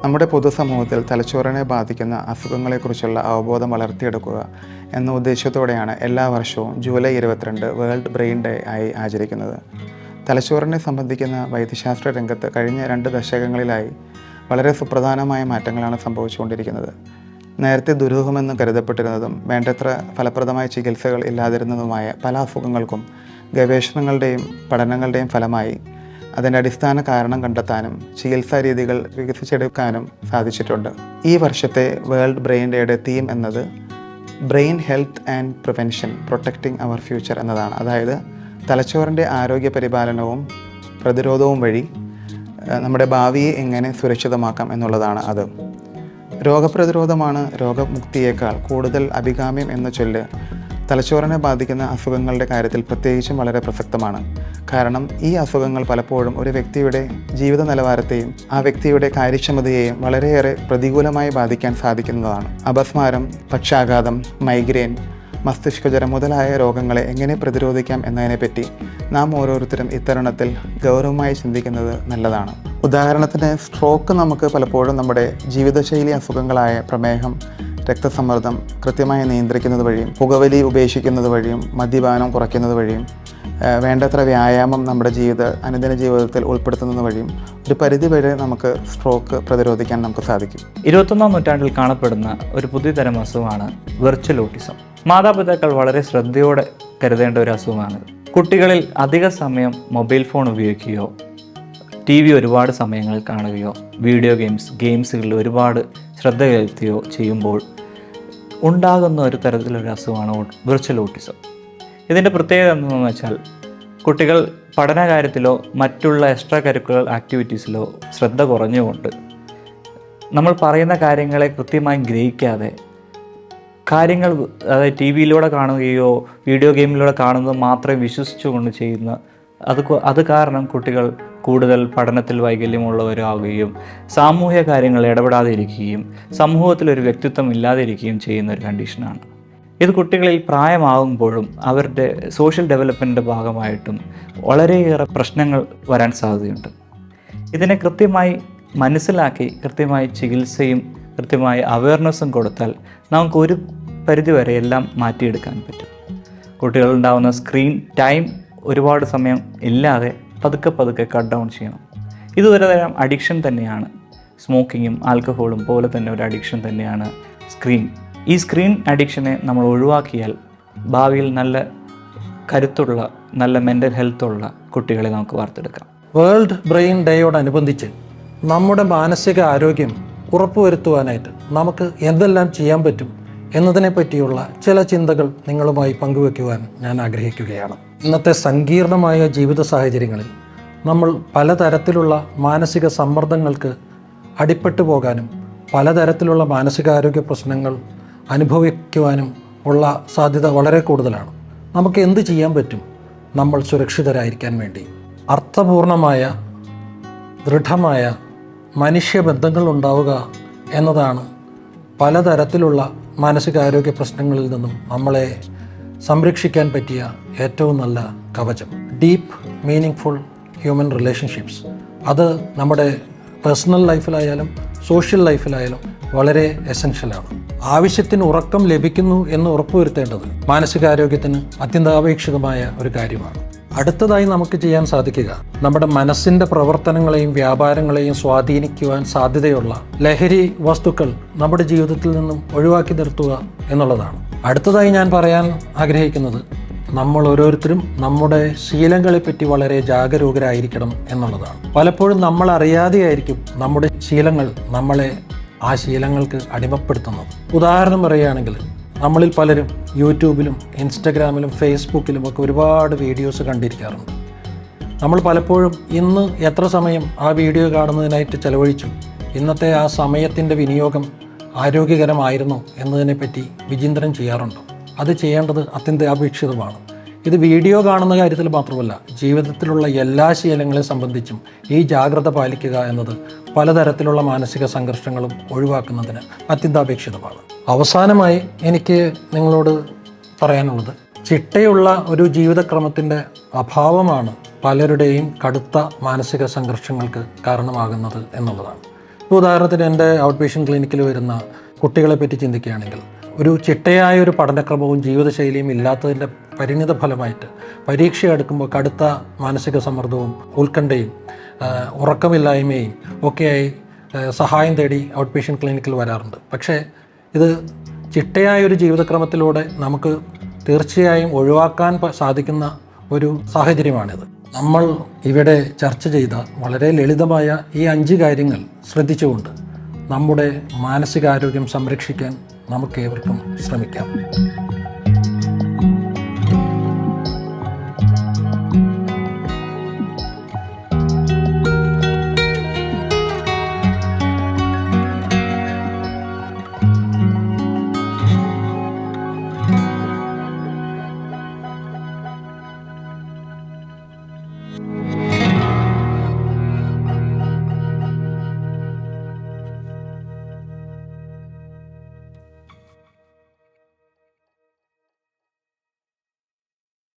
നമ്മുടെ പൊതുസമൂഹത്തിൽ തലച്ചോറിനെ ബാധിക്കുന്ന അസുഖങ്ങളെക്കുറിച്ചുള്ള അവബോധം വളർത്തിയെടുക്കുക എന്ന ഉദ്ദേശത്തോടെയാണ് എല്ലാ വർഷവും ജൂലൈ 22 വേൾഡ് ബ്രെയിൻ ഡേ ആയി ആചരിക്കുന്നത്. തലച്ചോറിനെ സംബന്ധിക്കുന്ന വൈദ്യശാസ്ത്ര രംഗത്ത് കഴിഞ്ഞ 2 ദശകങ്ങളിലായി വളരെ സുപ്രധാനമായ മാറ്റങ്ങളാണ് സംഭവിച്ചുകൊണ്ടിരിക്കുന്നത്. നേരത്തെ ദുരൂഹമെന്ന് കരുതപ്പെട്ടിരുന്നതും വേണ്ടത്ര ഫലപ്രദമായ ചികിത്സകൾ ഇല്ലാതിരുന്നതുമായ പല അസുഖങ്ങൾക്കും ഗവേഷണങ്ങളുടെയും പഠനങ്ങളുടെയും ഫലമായി അതിൻ്റെ അടിസ്ഥാന കാരണം കണ്ടെത്താനും ചികിത്സാ രീതികൾ വികസിച്ചെടുക്കാനും സാധിച്ചിട്ടുണ്ട്. ഈ വർഷത്തെ വേൾഡ് ബ്രെയിൻ ഡേയുടെ തീം എന്നത് brain health and prevention protecting our future എന്നതാണ്. അതായത് തലച്ചോറിൻ്റെ ആരോഗ്യ പരിപാലനവും പ്രതിരോധവും വഴി നമ്മുടെ ഭാവിയെ എങ്ങനെ സുരക്ഷിതമാക്കാം എന്നുള്ളതാണ് അത്. രോഗപ്രതിരോധമാണ് രോഗമുക്തിയേക്കാൾ കൂടുതൽ അഭികാമ്യം എന്ന ചൊല്ല് തലച്ചോറിനെ ബാധിക്കുന്ന അസുഖങ്ങളുടെ കാര്യത്തിൽ പ്രത്യേകിച്ചും വളരെ പ്രസക്തമാണ്. കാരണം ഈ അസുഖങ്ങൾ പലപ്പോഴും ഒരു വ്യക്തിയുടെ ജീവിത നിലവാരത്തെയും ആ വ്യക്തിയുടെ കാര്യക്ഷമതയെയും വളരെയേറെ പ്രതികൂലമായി ബാധിക്കാൻ സാധിക്കുന്നതാണ്. അപസ്മാരം, പക്ഷാഘാതം, മൈഗ്രെയിൻ, മസ്തിഷ്കജ്വരം മുതലായ രോഗങ്ങളെ എങ്ങനെ പ്രതിരോധിക്കാം എന്നതിനെപ്പറ്റി നാം ഓരോരുത്തരും ഇത്തരുണത്തിൽ ഗൗരവമായി ചിന്തിക്കുന്നത് നല്ലതാണ്. ഉദാഹരണത്തിന് സ്ട്രോക്ക് നമുക്ക് പലപ്പോഴും നമ്മുടെ ജീവിതശൈലി അസുഖങ്ങളായ പ്രമേഹം, രക്തസമ്മർദ്ദം കൃത്യമായി നിയന്ത്രിക്കുന്നത് വഴിയും പുകവലി ഉപേക്ഷിക്കുന്നത് വഴിയും മദ്യപാനം കുറയ്ക്കുന്നത് വഴിയും വേണ്ടത്ര വ്യായാമം നമ്മുടെ അനുദിന ജീവിതത്തിൽ ഉൾപ്പെടുത്തുന്നത് വഴിയും ഒരു പരിധിവരെ നമുക്ക് സ്ട്രോക്ക് പ്രതിരോധിക്കാൻ നമുക്ക് സാധിക്കും. 21ാം നൂറ്റാണ്ടിൽ കാണപ്പെടുന്ന ഒരു പുതിയ തരം അസുഖമാണ് വെർച്വൽ ഓട്ടിസം. മാതാപിതാക്കൾ വളരെ ശ്രദ്ധയോടെ കരുതേണ്ട ഒരു അസുഖമാണിത്. കുട്ടികളിൽ അധിക സമയം മൊബൈൽ ഫോൺ ഉപയോഗിക്കുകയോ TV ഒരുപാട് സമയങ്ങൾ കാണുകയോ വീഡിയോ ഗെയിംസുകളിൽ ഒരുപാട് ശ്രദ്ധ ചെലുത്തുകയോ ചെയ്യുമ്പോൾ ഉണ്ടാകുന്ന ഒരു തരത്തിലൊരു അസുഖമാണ് വെർച്വൽ ഓട്ടിസം. ഇതിൻ്റെ പ്രത്യേകത എന്താണെന്ന് വെച്ചാൽ കുട്ടികൾ പഠന കാര്യത്തിലോ മറ്റുള്ള എക്സ്ട്രാ കരിക്കുലർ ആക്ടിവിറ്റീസിലോ ശ്രദ്ധ കുറഞ്ഞുകൊണ്ട് നമ്മൾ പറയുന്ന കാര്യങ്ങളെ കൃത്യമായി ഗ്രഹിക്കാതെ കാര്യങ്ങൾ അതായത് TV-യിലൂടെ കാണുകയോ വീഡിയോ ഗെയിമിലൂടെ കാണുന്നത് മാത്രമേ വിശ്വസിച്ചുകൊണ്ട് ചെയ്യുന്ന അത് കാരണം കുട്ടികൾ കൂടുതൽ പഠനത്തിൽ വൈകല്യമുള്ളവരാകുകയും സാമൂഹ്യ കാര്യങ്ങളിൽ ഇടപെടാതെ ഇരിക്കുകയും സമൂഹത്തിലൊരു വ്യക്തിത്വം ഇല്ലാതെ ഇരിക്കുകയും ചെയ്യുന്ന ഒരു കണ്ടീഷനാണ്. ഇത് കുട്ടികളിൽ പ്രായമാകുമ്പോഴും അവരുടെ സോഷ്യൽ ഡെവലപ്മെൻറ്റിൻ്റെ ഭാഗമായിട്ടും വളരെയേറെ പ്രശ്നങ്ങൾ വരാൻ സാധ്യതയുണ്ട്. ഇതിനെ കൃത്യമായി മനസ്സിലാക്കി കൃത്യമായി ചികിത്സയും കൃത്യമായി അവയർനെസ്സും കൊടുത്താൽ നമുക്ക് ഒരു പരിധിവരെ എല്ലാം മാറ്റിയെടുക്കാൻ പറ്റും. കുട്ടികളുണ്ടാകുന്ന സ്ക്രീൻ ടൈം ഒരുപാട് സമയം ഇല്ലാതെ പതുക്കെ കട്ട് ഡൗൺ ചെയ്യണം. ഇത് ഒരു തരം അഡിക്ഷൻ തന്നെയാണ്. സ്മോക്കിങ്ങും ആൽക്കഹോളും പോലെ തന്നെ ഒരു അഡിക്ഷൻ തന്നെയാണ് സ്ക്രീൻ. ഈ സ്ക്രീൻ അഡിക്ഷനെ നമ്മൾ ഒഴിവാക്കിയാൽ ഭാവിയിൽ നല്ല കരുത്തുള്ള നല്ല മെൻ്റൽ ഹെൽത്തുള്ള കുട്ടികളെ നമുക്ക് വാർത്തെടുക്കാം. വേൾഡ് ബ്രെയിൻ ഡേയോടനുബന്ധിച്ച് നമ്മുടെ മാനസിക ആരോഗ്യം ഉറപ്പുവരുത്തുവാനായിട്ട് നമുക്ക് എന്തെല്ലാം ചെയ്യാൻ പറ്റും എന്നതിനെ പറ്റിയുള്ള ചില ചിന്തകൾ നിങ്ങളുമായി പങ്കുവെക്കുവാൻ ഞാൻ ആഗ്രഹിക്കുകയാണ്. ഇന്നത്തെ സങ്കീർണമായ ജീവിത സാഹചര്യങ്ങളിൽ നമ്മൾ പലതരത്തിലുള്ള മാനസിക സമ്മർദ്ദങ്ങൾക്ക് അടിപ്പെട്ടു പോകാനും പലതരത്തിലുള്ള മാനസികാരോഗ്യ പ്രശ്നങ്ങൾ അനുഭവിക്കുവാനും ഉള്ള സാധ്യത വളരെ കൂടുതലാണ്. നമുക്ക് എന്ത് ചെയ്യാൻ പറ്റും നമ്മൾ സുരക്ഷിതരായിരിക്കാൻ വേണ്ടി? അർത്ഥപൂർണമായ ദൃഢമായ മനുഷ്യബന്ധങ്ങൾ ഉണ്ടാവുക എന്നതാണ് പലതരത്തിലുള്ള മാനസികാരോഗ്യ പ്രശ്നങ്ങളിൽ നിന്നും നമ്മളെ സംരക്ഷിക്കാൻ പറ്റിയ ഏറ്റവും നല്ല കവചം. ഡീപ്പ് മീനിങ് ഹ്യൂമൻ റിലേഷൻഷിപ്സ്, അത് നമ്മുടെ പേഴ്സണൽ ലൈഫിലായാലും സോഷ്യൽ ലൈഫിലായാലും വളരെ എസെൻഷ്യലാണ്. ആവശ്യത്തിന് ഉറക്കം ലഭിക്കുന്നു എന്ന് ഉറപ്പുവരുത്തേണ്ടത് മാനസികാരോഗ്യത്തിന് അത്യന്താപേക്ഷിതമായ ഒരു കാര്യമാണ്. അടുത്തതായി നമുക്ക് ചെയ്യാൻ സാധിക്കുക നമ്മുടെ മനസ്സിൻ്റെ പ്രവർത്തനങ്ങളെയും വ്യാപാരങ്ങളെയും സ്വാധീനിക്കുവാൻ സാധ്യതയുള്ള ലഹരി വസ്തുക്കൾ നമ്മുടെ ജീവിതത്തിൽ നിന്നും ഒഴിവാക്കി നിർത്തുക എന്നുള്ളതാണ്. അടുത്തതായി ഞാൻ പറയാൻ ആഗ്രഹിക്കുന്നത് നമ്മൾ ഓരോരുത്തരും നമ്മുടെ ശീലങ്ങളെപ്പറ്റി വളരെ ജാഗരൂകരായിരിക്കണം എന്നുള്ളതാണ്. പലപ്പോഴും നമ്മൾ അറിയാതെയായിരിക്കും നമ്മുടെ ശീലങ്ങൾ നമ്മളെ ആ ശീലങ്ങൾക്ക് അടിമപ്പെടുത്തുന്നത്. ഉദാഹരണം പറയുകയാണെങ്കിൽ നമ്മളിൽ പലരും യൂട്യൂബിലും ഇൻസ്റ്റഗ്രാമിലും ഫേസ്ബുക്കിലും ഒക്കെ ഒരുപാട് വീഡിയോസ് കണ്ടിരിക്കാറുണ്ട്. നമ്മൾ പലപ്പോഴും ഇന്ന് എത്ര സമയം ആ വീഡിയോ കാണുന്നതിനായിട്ട് ചെലവഴിച്ചു, ഇന്നത്തെ ആ സമയത്തിൻ്റെ വിനിയോഗം ആരോഗ്യകരമായിരുന്നു എന്നതിനെപ്പറ്റി വിചിന്തനം ചെയ്യാറുണ്ട്. അത് ചെയ്യേണ്ടത് അത്യന്താപേക്ഷിതമാണ്. ഇത് വീഡിയോ കാണുന്ന കാര്യത്തിൽ മാത്രമല്ല, ജീവിതത്തിലുള്ള എല്ലാ ശീലങ്ങളെ സംബന്ധിച്ചും ഈ ജാഗ്രത പാലിക്കുക എന്നത് പലതരത്തിലുള്ള മാനസിക സംഘർഷങ്ങളും ഒഴിവാക്കുന്നതിന് അത്യന്താപേക്ഷിതമാണ്. അവസാനമായി എനിക്ക് നിങ്ങളോട് പറയാനുള്ളത്, ചിട്ടയുള്ള ഒരു ജീവിതക്രമത്തിൻ്റെ അഭാവമാണ് പലരുടെയും കടുത്ത മാനസിക സംഘർഷങ്ങൾക്ക് കാരണമാകുന്നത് എന്നുള്ളതാണ്. ഇപ്പോൾ ഉദാഹരണത്തിന് എൻ്റെ ഔട്ട് പേഷ്യൻ്റ് ക്ലിനിക്കിൽ വരുന്ന കുട്ടികളെ പറ്റി ചിന്തിക്കുകയാണെങ്കിൽ ഒരു ചിട്ടയായ ഒരു പഠനക്രമവും ജീവിതശൈലിയും ഇല്ലാത്തതിൻ്റെ പരിണിത ഫലമായിട്ട് പരീക്ഷ എടുക്കുമ്പോൾ കടുത്ത മാനസിക സമ്മർദ്ദവും ഉത്കണ്ഠയും ഉറക്കമില്ലായ്മയും ഒക്കെയായി സഹായം തേടി ഔട്ട് പേഷ്യൻ്റ് ക്ലിനിക്കിൽ വരാറുണ്ട്. പക്ഷേ ഇത് ചിട്ടയായ ഒരു ജീവിതക്രമത്തിലൂടെ നമുക്ക് തീർച്ചയായും ഒഴിവാക്കാൻ സാധിക്കുന്ന ഒരു സാഹചര്യമാണിത്. നമ്മൾ ഇവിടെ ചർച്ച ചെയ്ത വളരെ ലളിതമായ ഈ 5 കാര്യങ്ങൾ ശ്രദ്ധിച്ചുകൊണ്ട് നമ്മുടെ മാനസികാരോഗ്യം സംരക്ഷിക്കാൻ നമുക്കേവർക്കും ശ്രമിക്കാം.